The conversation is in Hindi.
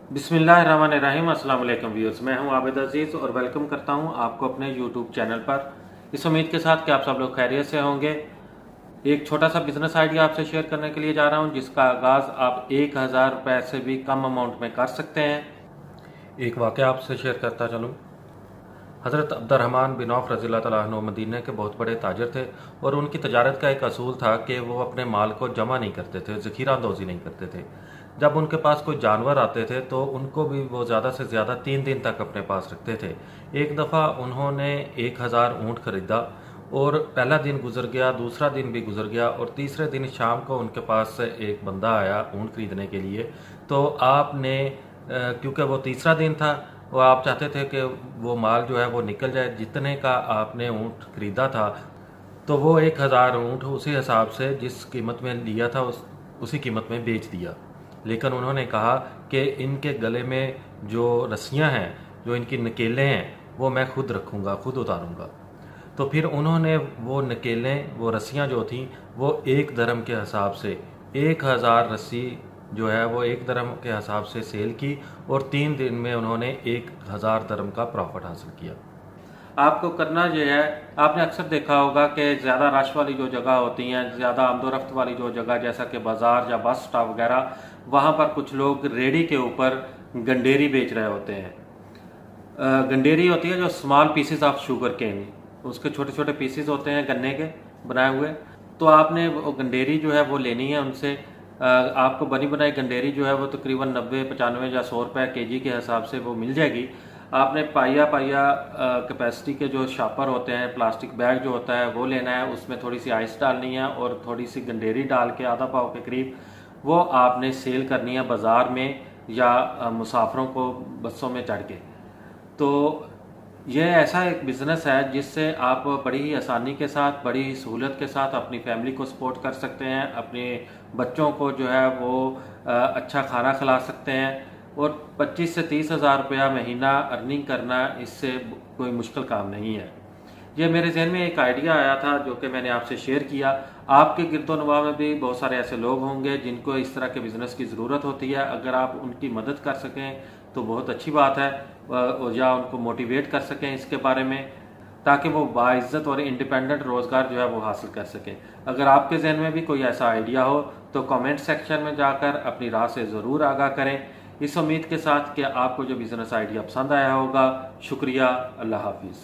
बिस्मिल्लाहिर्रहमानिर्रहीम। अस्सलाम वालेकुम व्यूअर्स, मैं हूं आबिद अजीज़ और वेलकम करता हूं आपको अपने यूट्यूब चैनल पर। इस उम्मीद के साथ कि आप सब लोग खैरियत से होंगे। एक छोटा सा बिजनेस आइडिया आपसे शेयर करने के लिए जा रहा हूं, जिसका आगाज़ आप 1000 रुपये से भी कम अमाउंट में कर सकते हैं। एक वाक़या आपसे शेयर करता चलूँ। हज़रत अब्दुर्रहमान बिन औफ रज़ियल्लाहु तआला अन्हु मदीने के बहुत बड़े ताजर थे और उनकी तजारत का एक असूल था कि वो अपने माल को जमा नहीं करते थे, ज़ख़ीरा अंदोज़ी नहीं करते थे। जब उनके पास कोई जानवर आते थे तो उनको भी वो ज़्यादा से ज़्यादा 3 दिन तक अपने पास रखते थे। एक दफ़ा उन्होंने 1000 ऊँट खरीदा और पहला दिन गुजर गया, दूसरा दिन भी गुजर गया और तीसरे दिन शाम को उनके पास एक बंदा आया ऊँट खरीदने के लिए। तो आपने क्योंकि वो तीसरा दिन था, वो आप चाहते थे कि वो माल जो है वो निकल जाए। जितने का आपने ऊँट खरीदा था तो वो 1000 ऊँट उसी हिसाब से जिस कीमत में लिया था उसी कीमत में बेच दिया। लेकिन उन्होंने कहा कि इनके गले में जो रस्सियाँ हैं, जो इनकी नकेलें हैं, वो मैं खुद रखूँगा, खुद उतारूँगा। तो फिर उन्होंने वो नकेलें, वो रस्सियाँ जो थीं, वो 1 दरहम के हिसाब से 1000 रस्सी जो है वो 1 दरहम के हिसाब से सेल की और 3 दिन में उन्होंने 1000 दरहम का प्रॉफिट हासिल किया। आपको करना ये है, आपने अक्सर देखा होगा कि ज़्यादा रश वाली जो जगह होती हैं, ज़्यादा आमदोरफ्त वाली जो जगह जैसा कि बाज़ार या बस स्टॉप वगैरह, वहाँ पर कुछ लोग रेडी के ऊपर गंडेरी बेच रहे होते हैं। गंडेरी होती है जो small pieces of sugarcane, उसके छोटे छोटे पीसेस होते हैं गन्ने के बनाए हुए। तो आपने वो गंडेरी जो है वो लेनी है उनसे। आपको बनी बनाई गंडेरी जो है वो तकरीबन 90, 95 या 100 रुपये केजी के हिसाब से वो मिल जाएगी। आपने पाइया कैपेसिटी के जो शॉपर होते हैं, प्लास्टिक बैग जो होता है वो लेना है, उसमें थोड़ी सी आइस डालनी है और थोड़ी सी गंडेरी डाल के आधा पाव के करीब वो आपने सेल करनी है बाज़ार में या मुसाफिरों को बसों में चढ़ के। तो ये ऐसा एक बिज़नेस है जिससे आप बड़ी ही आसानी के साथ, बड़ी ही सहूलत के साथ अपनी फैमिली को सपोर्ट कर सकते हैं, अपने बच्चों को जो है वो अच्छा खाना खिला सकते हैं और 25 से 30 हज़ार रुपया महीना अर्निंग करना इससे कोई मुश्किल काम नहीं है। ये मेरे जहन में एक आइडिया आया था जो कि मैंने आपसे शेयर किया। आपके गिरदोनवा में भी बहुत सारे ऐसे लोग होंगे जिनको इस तरह के बिज़नेस की ज़रूरत होती है। अगर आप उनकी मदद कर सकें तो बहुत अच्छी बात है, या उनको मोटिवेट कर सकें इसके बारे में, ताकि वो बाइज़्ज़त और इंडिपेंडेंट रोज़गार जो है वो हासिल कर सकें। अगर आपके जहन में भी कोई ऐसा आइडिया हो तो कमेंट सेक्शन में जाकर अपनी राय से ज़रूर आगाह करें। इस उम्मीद के साथ कि आपको जो बिज़नेस आइडिया पसंद आया होगा। शुक्रिया। अल्लाह हाफिज़।